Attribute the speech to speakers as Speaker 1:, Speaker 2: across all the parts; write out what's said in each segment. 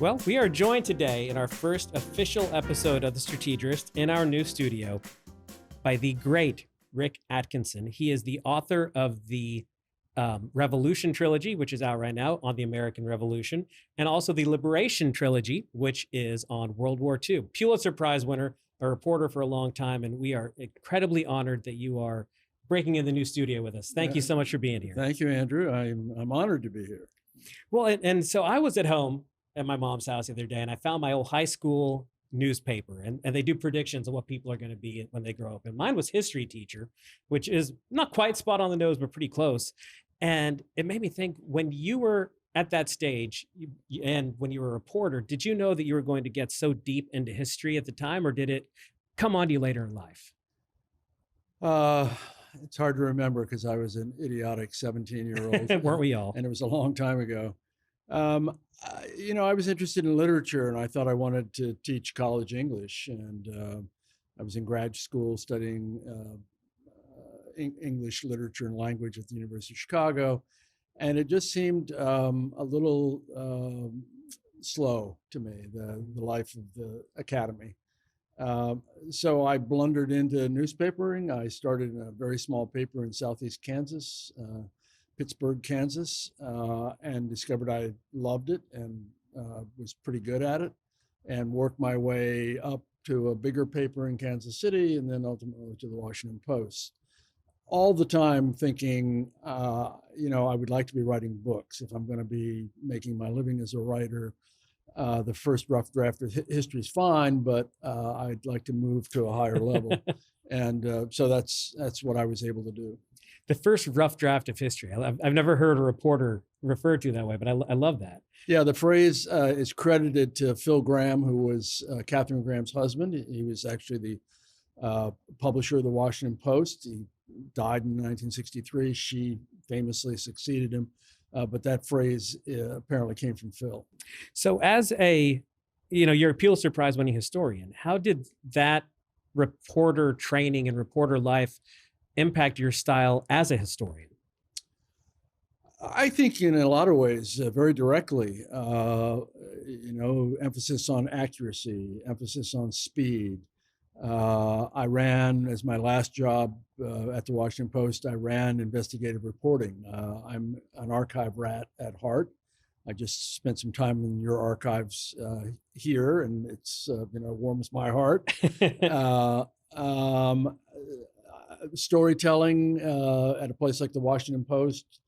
Speaker 1: Well, we are joined today in our first official episode of The Strategerist in our new studio by the great Rick Atkinson. He is the author of the Revolution Trilogy, which is out right now on the American Revolution, and also the Liberation Trilogy, which is on World War II. Pulitzer Prize winner, a reporter for a long time, and we are incredibly honored that you are breaking in the new studio with us. Thank you so much for being here.
Speaker 2: Thank you, Andrew. I'm honored to be here.
Speaker 1: Well, and so I was at home at my mom's house the other day, and I found my old high school newspaper, and they do predictions of what people are going to be when they grow up. And mine was history teacher, which is not quite spot on the nose, but pretty close. And it made me think, when you were at that stage and when you were a reporter, did you know that you were going to get so deep into history at the time, or did it come on to you later in life?
Speaker 2: It's hard to remember because I was an idiotic 17-year-old.
Speaker 1: Weren't we all?
Speaker 2: And it was a long time ago. I was interested in literature, and I thought I wanted to teach college English. And I was in grad school studying English literature and language at the University of Chicago. And it just seemed a little slow to me, the life of the academy. So I blundered into newspapering. I started in a very small paper in Southeast Kansas, Pittsburgh, Kansas, and discovered I loved it and was pretty good at it, and worked my way up to a bigger paper in Kansas City, and then ultimately to the Washington Post. All the time thinking, I would like to be writing books. If I'm going to be making my living as a writer, the first rough draft of history is fine, but I'd like to move to a higher level. And so that's what I was able to do.
Speaker 1: The first rough draft of history. I've never heard a reporter referred to that way, but I love that.
Speaker 2: Yeah, the phrase is credited to Phil Graham, who was Katharine Graham's husband. He was actually the publisher of the Washington Post. He died in 1963. She famously succeeded him. But that phrase apparently came from Phil.
Speaker 1: So as you're a Pulitzer Prize winning historian, how did that reporter training and reporter life impact your style as a historian?
Speaker 2: I think in a lot of ways, very directly, emphasis on accuracy, emphasis on speed. I ran, as my last job at the Washington Post, I ran investigative reporting. I'm an archive rat at heart. I just spent some time in your archives here, and it's warms my heart. Storytelling at a place like the Washington Post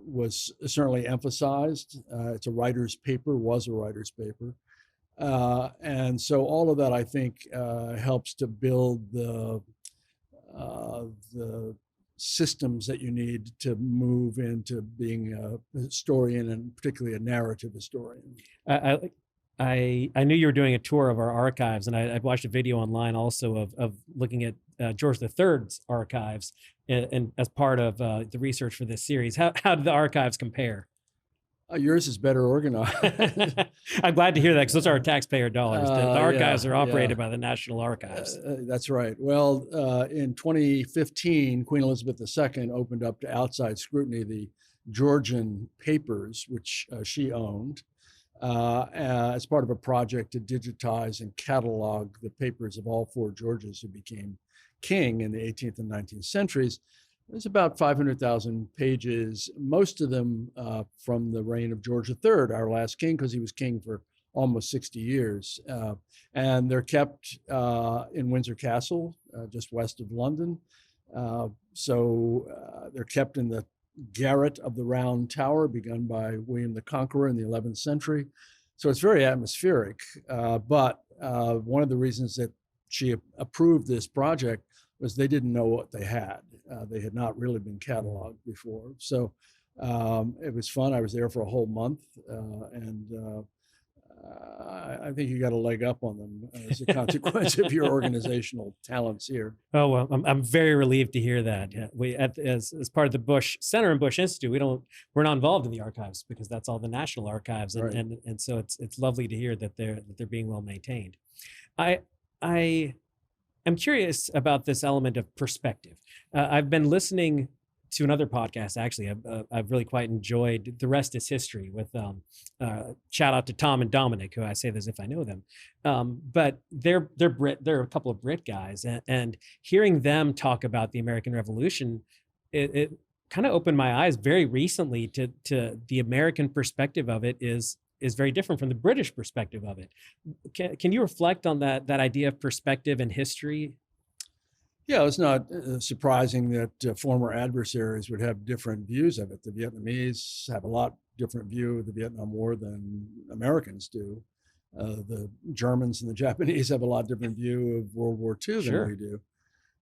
Speaker 2: was certainly emphasized. It's a writer's paper, was a writer's paper. And so all of that, I think, helps to build the systems that you need to move into being a historian, and particularly a narrative historian.
Speaker 1: I knew you were doing a tour of our archives, and I watched a video online also of looking at George III's archives and as part of the research for this series. How did the archives compare?
Speaker 2: Yours is better organized.
Speaker 1: I'm glad to hear that, because those are our taxpayer dollars. The archives are operated by the National Archives.
Speaker 2: That's right. Well, in 2015, Queen Elizabeth II opened up to outside scrutiny the Georgian papers, which she owned, as part of a project to digitize and catalog the papers of all four Georges who became king in the 18th and 19th centuries. There's about 500,000 pages, most of them from the reign of George III, our last king, because he was king for almost 60 years. And they're kept in Windsor Castle, just west of London. So they're kept in the garret of the Round Tower, begun by William the Conqueror in the 11th century. So it's very atmospheric. But one of the reasons that she approved this project was they didn't know what they had. They had not really been cataloged before. So it was fun. I was there for a whole month. And I think you got a leg up on them as a consequence of your organizational talents here.
Speaker 1: Oh, well, I'm very relieved to hear that. Yeah, we, as part of the Bush Center and Bush Institute, we're not involved in the archives because that's all the National Archives, and
Speaker 2: Right.
Speaker 1: and so it's lovely to hear that they're being well maintained. I am curious about this element of perspective. I've been listening to another podcast. Actually, I've really quite enjoyed The Rest Is History with shout out to Tom and Dominic, who I say this if I know them. But they're Brit. They're a couple of Brit guys, and hearing them talk about the American Revolution, it kind of opened my eyes very recently to the American perspective of it is very different from the British perspective of it. Can you reflect on that idea of perspective and history?
Speaker 2: Yeah, it's not surprising that former adversaries would have different views of it. The Vietnamese have a lot different view of the Vietnam War than Americans do. The Germans and the Japanese have a lot different view of World War II than we do.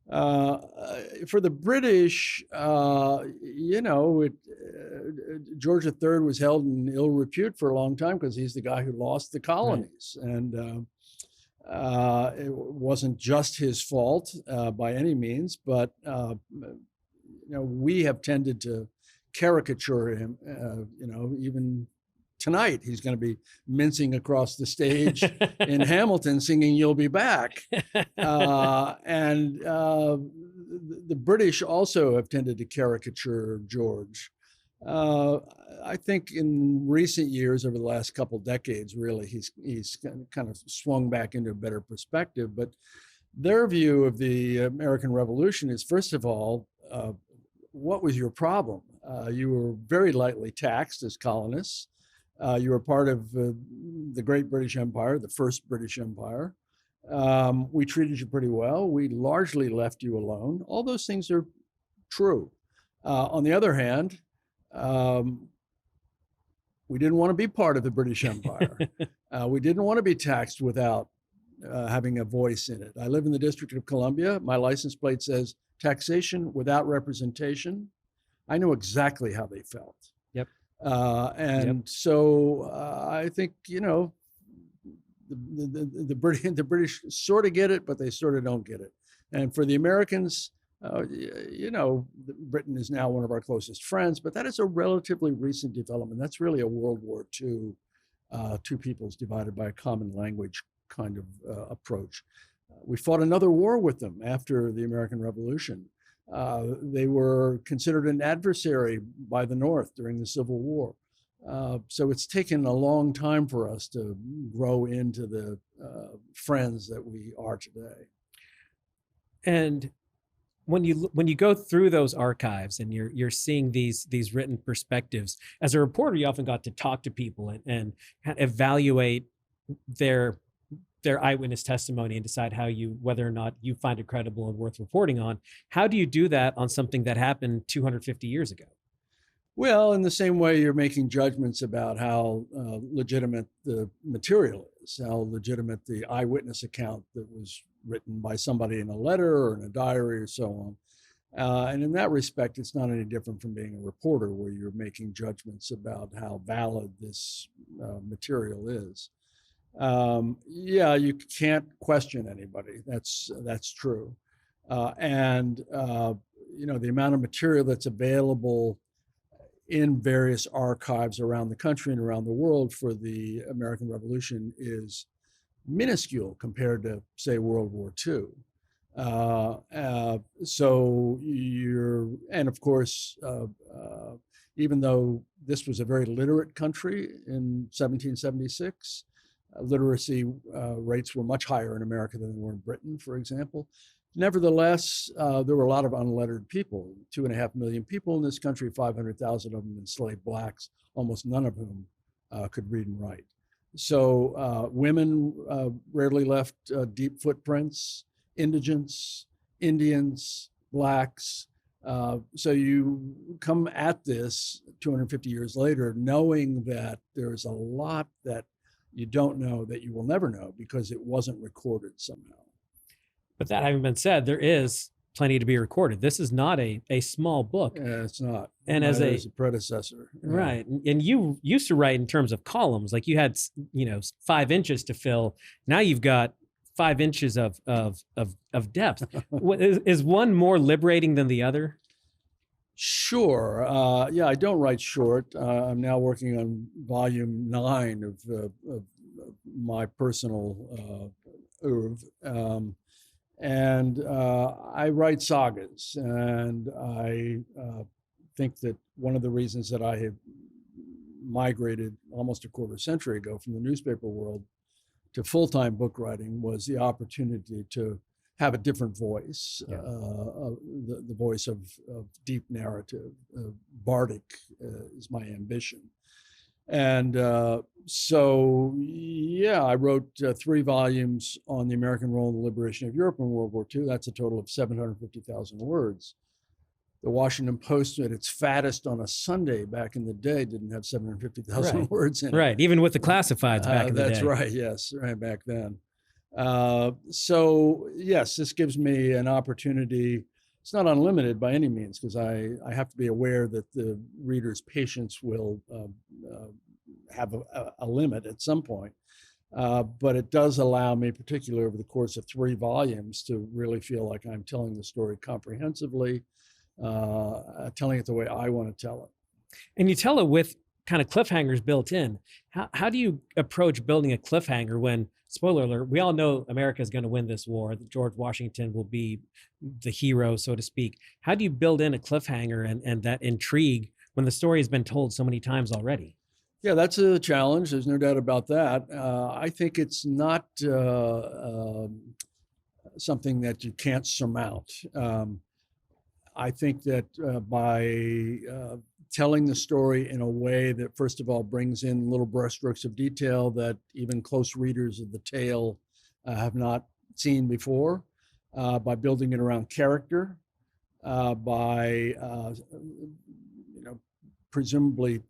Speaker 2: For the British, George III was held in ill repute for a long time because he's the guy who lost the colonies. Right. And it wasn't just his fault by any means, but we have tended to caricature him. Even tonight he's going to be mincing across the stage in Hamilton singing "You'll Be Back," and the British also have tended to caricature George. I think in recent years, over the last couple decades, really, he's kind of swung back into a better perspective. But their view of the American Revolution is, first of all, what was your problem? You were very lightly taxed as colonists. You were part of the Great British Empire, the first British Empire. We treated you pretty well. We largely left you alone. All those things are true. On the other hand, we didn't want to be part of the British Empire. We didn't want to be taxed without having a voice in it. I live in the District of Columbia. My license plate says taxation without representation. I know exactly how they felt.
Speaker 1: Yep.
Speaker 2: So I think, the British sort of get it, but they sort of don't get it. And for the Americans, Britain is now one of our closest friends, but that is a relatively recent development. That's really a World War II, two peoples divided by a common language kind of approach. We fought another war with them after the American Revolution. They were considered an adversary by the North during the Civil War. So it's taken a long time for us to grow into the friends that we are today.
Speaker 1: And when you go through those archives and you're seeing these written perspectives, as a reporter, you often got to talk to people and evaluate their eyewitness testimony and decide whether or not you find it credible and worth reporting on. How do you do that on something that happened 250 years ago?
Speaker 2: Well, in the same way you're making judgments about how legitimate the material is, how legitimate the eyewitness account that was written by somebody in a letter or in a diary or so on. And in that respect, it's not any different from being a reporter where you're making judgments about how valid this material is. You can't question anybody. That's true. The amount of material that's available in various archives around the country and around the world for the American Revolution is minuscule compared to, say, World War II. And of course, even though this was a very literate country in 1776, literacy rates were much higher in America than they were in Britain, for example. Nevertheless, there were a lot of unlettered people, 2.5 million people in this country, 500,000 of them enslaved blacks, almost none of whom could read and write. So women rarely left deep footprints, indigents, Indians, blacks. So you come at this 250 years later, knowing that there's a lot that you don't know that you will never know because it wasn't recorded somehow.
Speaker 1: But that having been said, there is plenty to be recorded. This is not a small book.
Speaker 2: Yeah, it's not.
Speaker 1: And as a
Speaker 2: predecessor.
Speaker 1: Right. And you used to write in terms of columns, like you had, 5 inches to fill. Now you've got 5 inches of depth. Is one more liberating than the other?
Speaker 2: Sure. I don't write short. I'm now working on volume 9 of my personal oeuvre. And I write sagas, and I think that one of the reasons that I have migrated almost a quarter century ago from the newspaper world to full-time book writing was the opportunity to have a different voice, the voice of deep narrative. Bardic is my ambition. And so, yeah, I wrote 3 volumes on the American role in the liberation of Europe in World War II. That's a total of 750,000 words. The Washington Post at its fattest on a Sunday back in the day didn't have 750,000 words in it.
Speaker 1: Right, even with the classifieds back in the day.
Speaker 2: That's right, yes, right back then. So, yes, this gives me an opportunity. It's not unlimited by any means, because I have to be aware that the reader's patience will have a limit at some point. But it does allow me, particularly over the course of 3 volumes, to really feel like I'm telling the story comprehensively, telling it the way I want to tell it.
Speaker 1: And you tell it with kind of cliffhangers built in. How do you approach building a cliffhanger when, spoiler alert, we all know America is going to win this war, that George Washington will be the hero, so to speak. How do you build in a cliffhanger and that intrigue when the story has been told so many times already?
Speaker 2: Yeah, that's a challenge. There's no doubt about that. I think it's not something that you can't surmount. I think that by telling the story in a way that, first of all, brings in little brushstrokes of detail that even close readers of the tale have not seen before, by building it around character, by presumably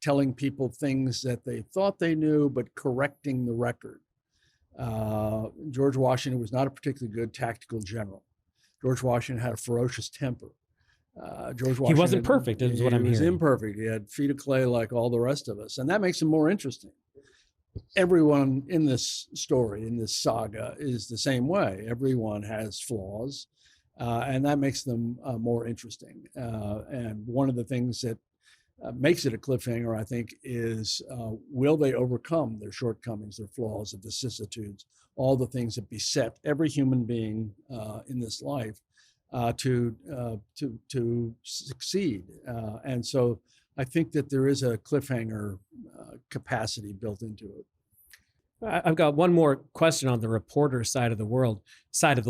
Speaker 2: telling people things that they thought they knew, but correcting the record. George Washington was not a particularly good tactical general. George Washington had a ferocious temper. George Washington,
Speaker 1: he wasn't perfect, is what I'm hearing.
Speaker 2: He was imperfect. He had feet of clay like all the rest of us, and that makes him more interesting. Everyone in this story, in this saga, is the same way. Everyone has flaws, and that makes them more interesting. And one of the things that makes it a cliffhanger, I think, is will they overcome their shortcomings, their flaws, their vicissitudes, all the things that beset every human being in this life to succeed. And so I think that there is a cliffhanger capacity built into it.
Speaker 1: I've got one more question on the reporter side of the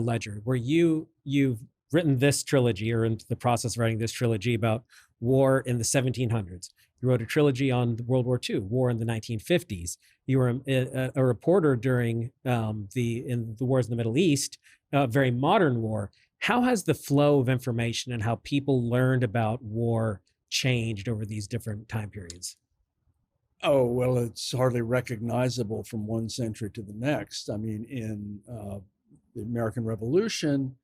Speaker 1: ledger, where you've written this trilogy, or in the process of writing this trilogy, about war in the 1700s. You wrote a trilogy on World War II, war in the 1950s. You were a reporter during the wars in the Middle East, a very modern war. How has the flow of information and how people learned about war changed over these different time periods?
Speaker 2: Oh, well, it's hardly recognizable from one century to the next. I mean, in the American Revolution,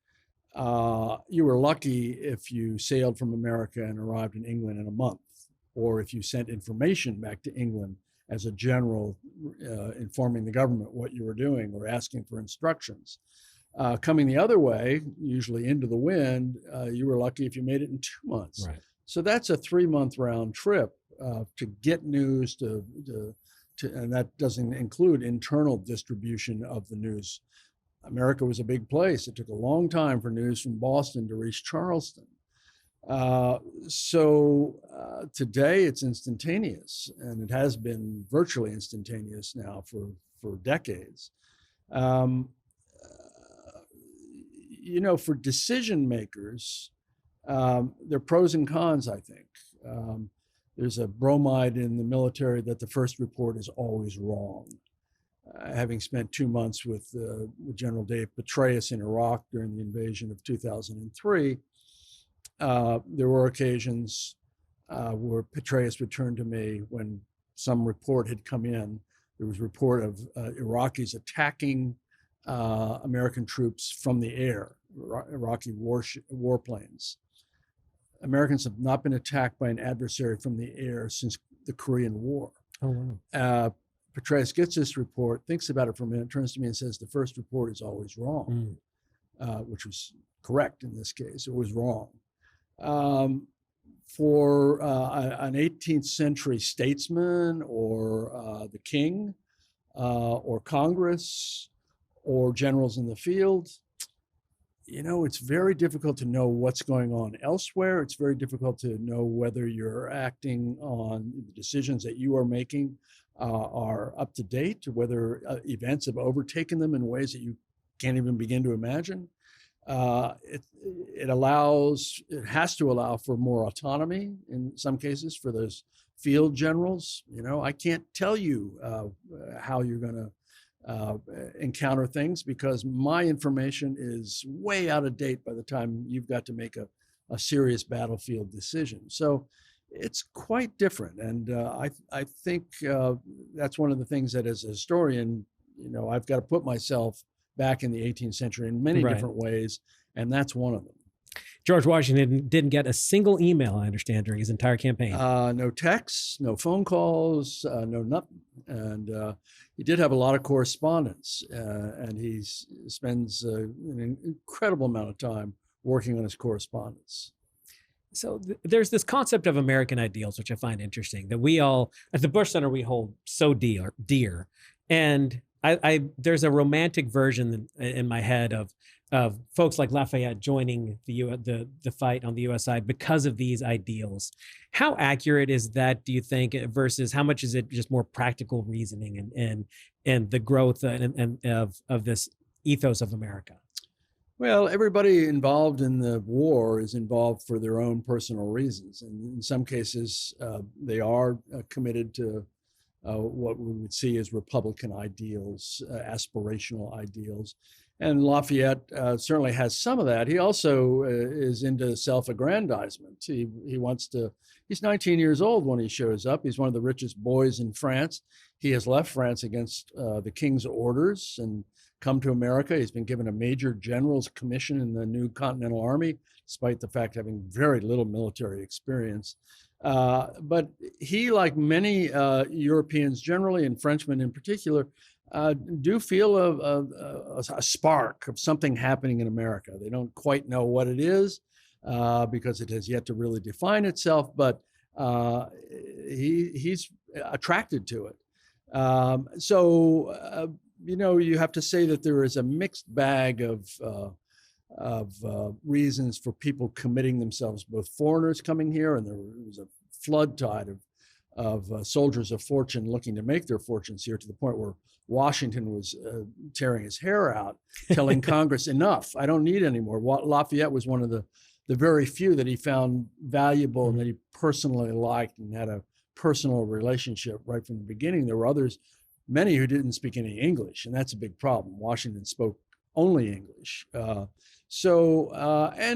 Speaker 2: you were lucky if you sailed from America and arrived in England in a month, or if you sent information back to England as a general, informing the government what you were doing or asking for instructions. Coming the other way, usually into the wind, you were lucky if you made it in 2 months.
Speaker 1: Right.
Speaker 2: So that's a 3-month round trip to get news, and that doesn't include internal distribution of the news. America was a big place. It took a long time for news from Boston to reach Charleston. So today it's instantaneous, and it has been virtually instantaneous now for decades. For decision makers, there are pros and cons, I think. There's a bromide in the military that the first report is always wrong. Having spent 2 months with General Dave Petraeus in Iraq during the invasion of 2003, there were occasions where Petraeus would turn to me when some report had come in. There was a report of Iraqis attacking American troops from the air, Iraqi warplanes. Americans have not been attacked by an adversary from the air since the Korean War.
Speaker 1: Oh, wow.
Speaker 2: Petraeus gets this report, thinks about it for a minute, turns to me and says, the first report is always wrong, which was correct in this case. It was wrong. For an 18th century statesman or the king or Congress or generals in the field, it's very difficult to know what's going on elsewhere. It's very difficult to know whether you're acting on the decisions that you are making are up to date, or whether events have overtaken them in ways that you can't even begin to imagine. It has to allow for more autonomy in some cases for those field generals. I can't tell you how you're going to encounter things, because my information is way out of date by the time you've got to make a serious battlefield decision. So it's quite different. And I think that's one of the things that as a historian, I've got to put myself back in the 18th century in many different ways. And that's one of them.
Speaker 1: George Washington didn't get a single email, I understand, during his entire campaign.
Speaker 2: No texts, no phone calls, no nothing. And he did have a lot of correspondence, and he spends an incredible amount of time working on his correspondence.
Speaker 1: So there's this concept of American ideals, which I find interesting, that we all, at the Bush Center, we hold so dear. And there's a romantic version in my head of folks like Lafayette joining the fight on the U.S. side because of these ideals. How accurate is that, do you think, versus how much is it just more practical reasoning and the growth of this ethos of America?
Speaker 2: Well, everybody involved in the war is involved for their own personal reasons. And in some cases, they are committed to what we would see as Republican ideals, aspirational ideals. And Lafayette certainly has some of that. He also is into self-aggrandizement. He's 19 years old when he shows up. He's one of the richest boys in France. He has left France against the king's orders and come to America. He's been given a major general's commission in the new Continental Army, despite the fact having very little military experience. But he, like many Europeans generally, and Frenchmen in particular, do feel a spark of something happening in America. They don't quite know what it is because it has yet to really define itself, but he's attracted to it. You have to say that there is a mixed bag of reasons for people committing themselves, both foreigners coming here, and there was a flood tide of soldiers of fortune looking to make their fortunes here, to the point where Washington was tearing his hair out, telling Congress, enough, I don't need any more. Lafayette was one of the very few that he found valuable and that he personally liked and had a personal relationship right from the beginning. There were others, many who didn't speak any English, and that's a big problem. Washington spoke only English. And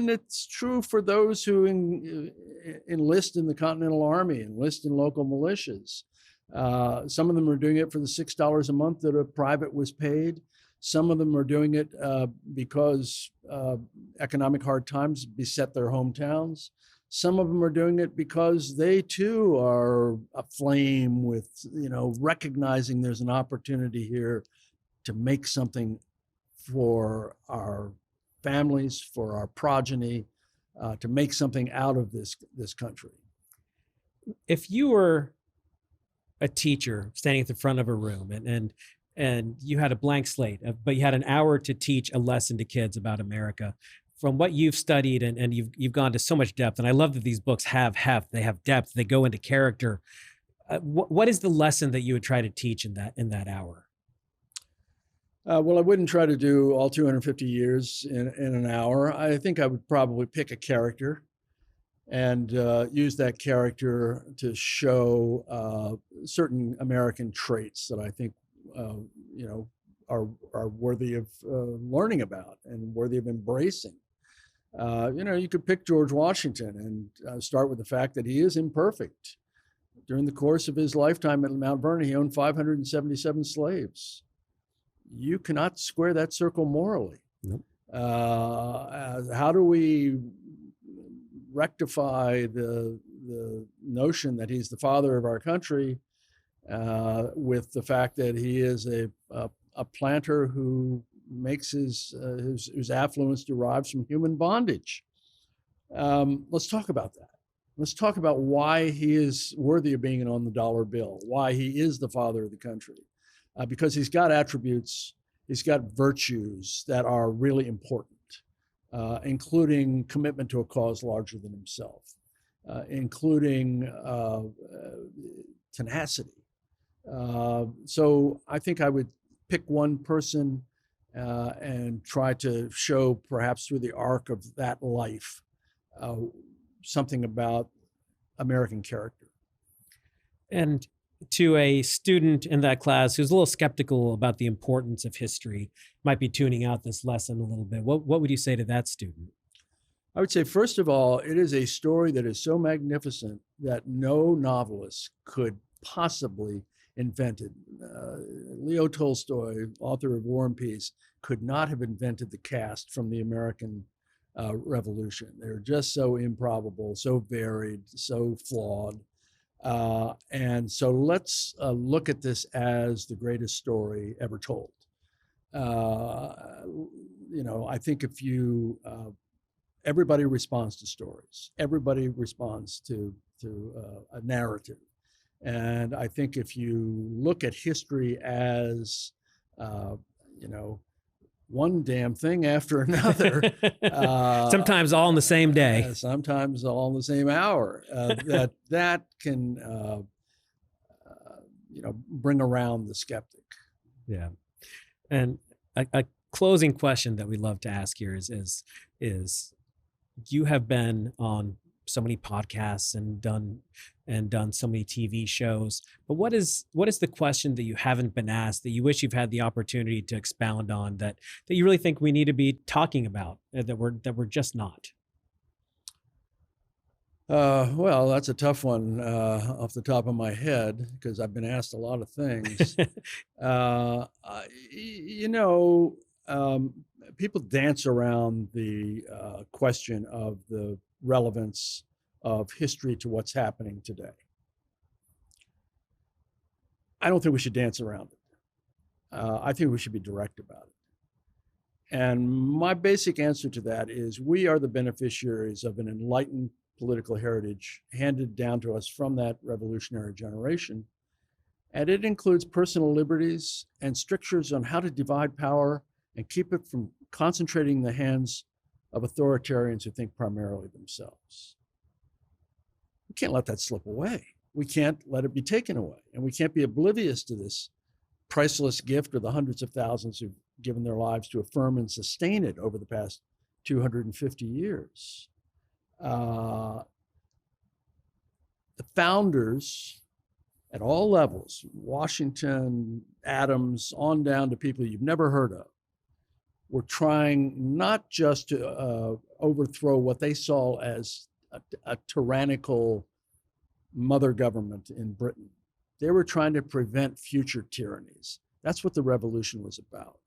Speaker 2: it's true for those who enlist in the Continental Army, enlist in local militias. Some of them are doing it for the $6 a month that a private was paid. Some of them are doing it because economic hard times beset their hometowns. Some of them are doing it because they too are aflame with, recognizing there's an opportunity here to make something for our families, for our progeny, to make something out of this country.
Speaker 1: If you were a teacher standing at the front of a room and you had a blank slate, but you had an hour to teach a lesson to kids about America, from what you've studied and you've gone to so much depth, and I love that these books have heft, they have depth, they go into character. What is the lesson that you would try to teach in that hour?
Speaker 2: Well, I wouldn't try to do all 250 years in an hour. I think I would probably pick a character and use that character to show certain American traits that I think are worthy of learning about and worthy of embracing. You could pick George Washington and start with the fact that he is imperfect. During the course of his lifetime at Mount Vernon, he owned 577 slaves. You cannot square that circle morally.
Speaker 1: Nope.
Speaker 2: How do we rectify the notion that he's the father of our country with the fact that he is a planter who makes his affluence derives from human bondage? Let's talk about that. Let's talk about why he is worthy of being on the dollar bill, why he is the father of the country. Because he's got attributes, he's got virtues that are really important. including commitment to a cause larger than himself, including tenacity. So I think I would pick one person and try to show, perhaps through the arc of that life, something about American character.
Speaker 1: And to a student in that class who's a little skeptical about the importance of history, might be tuning out this lesson a little bit, what would you say to that student?
Speaker 2: I would say, first of all, it is a story that is so magnificent that no novelist could possibly invent it. Leo Tolstoy, author of War and Peace, could not have invented the cast from the American Revolution. They're just so improbable, so varied, so flawed. And so let's look at this as the greatest story ever told. I think if you, everybody responds to stories. Everybody responds to a narrative. And I think if you look at history as, one damn thing after another.
Speaker 1: Sometimes all in the same day.
Speaker 2: Sometimes all in the same hour. That can, bring around the skeptic.
Speaker 1: Yeah. And a closing question that we love to ask here is you have been on so many podcasts and done so many TV shows, but what is the question that you haven't been asked that you wish you've had the opportunity to expound on that you really think we need to be talking about that we're just not?
Speaker 2: Well, that's a tough one off the top of my head, because I've been asked a lot of things. People dance around the question of the relevance of history to what's happening today. I don't think we should dance around it. I think we should be direct about it. And my basic answer to that is we are the beneficiaries of an enlightened political heritage handed down to us from that revolutionary generation. And it includes personal liberties and strictures on how to divide power and keep it from concentrating in the hands of authoritarians who think primarily themselves. We can't let that slip away. We can't let it be taken away. And we can't be oblivious to this priceless gift of the hundreds of thousands who've given their lives to affirm and sustain it over the past 250 years. The founders at all levels, Washington, Adams, on down to people you've never heard of, were trying not just to overthrow what they saw as a tyrannical mother government in Britain. They were trying to prevent future tyrannies. That's what the revolution was about.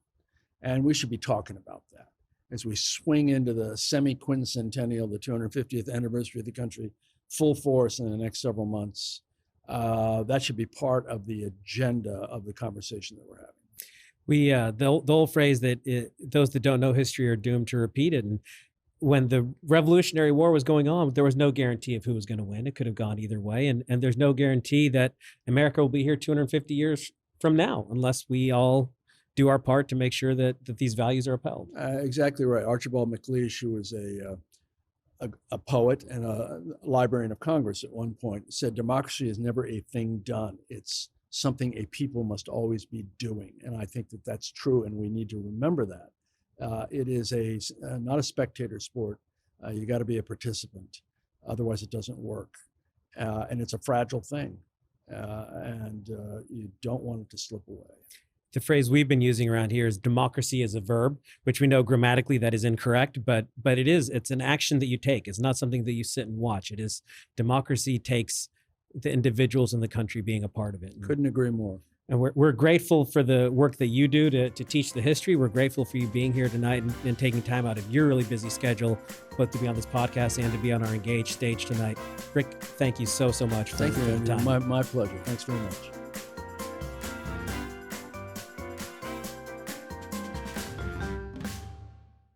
Speaker 2: And we should be talking about that as we swing into the semi-quincentennial, the 250th anniversary of the country, full force in the next several months. That should be part of the agenda of the conversation that we're having.
Speaker 1: The old phrase that those that don't know history are doomed to repeat it. And when the Revolutionary War was going on, there was no guarantee of who was going to win. It could have gone either way. And there's no guarantee that America will be here 250 years from now, unless we all do our part to make sure that these values are upheld.
Speaker 2: Exactly right. Archibald MacLeish, who was a poet and a librarian of Congress at one point, said democracy is never a thing done. It's something a people must always be doing. And I think that that's true, and we need to remember that. It is not a spectator sport. You got to be a participant. Otherwise, it doesn't work. And it's a fragile thing. And you don't want it to slip away.
Speaker 1: The phrase we've been using around here is democracy as a verb, which we know grammatically that is incorrect, but it's an action that you take. It's not something that you sit and watch. It is democracy takes the individuals in the country being a part of it.
Speaker 2: Couldn't agree more.
Speaker 1: And we're grateful for the work that you do to teach the history. We're grateful for you being here tonight and taking time out of your really busy schedule, both to be on this podcast and to be on our Engage stage tonight. Rick, thank you so much for
Speaker 2: Thank you,
Speaker 1: the time.
Speaker 2: My pleasure. Thanks very much.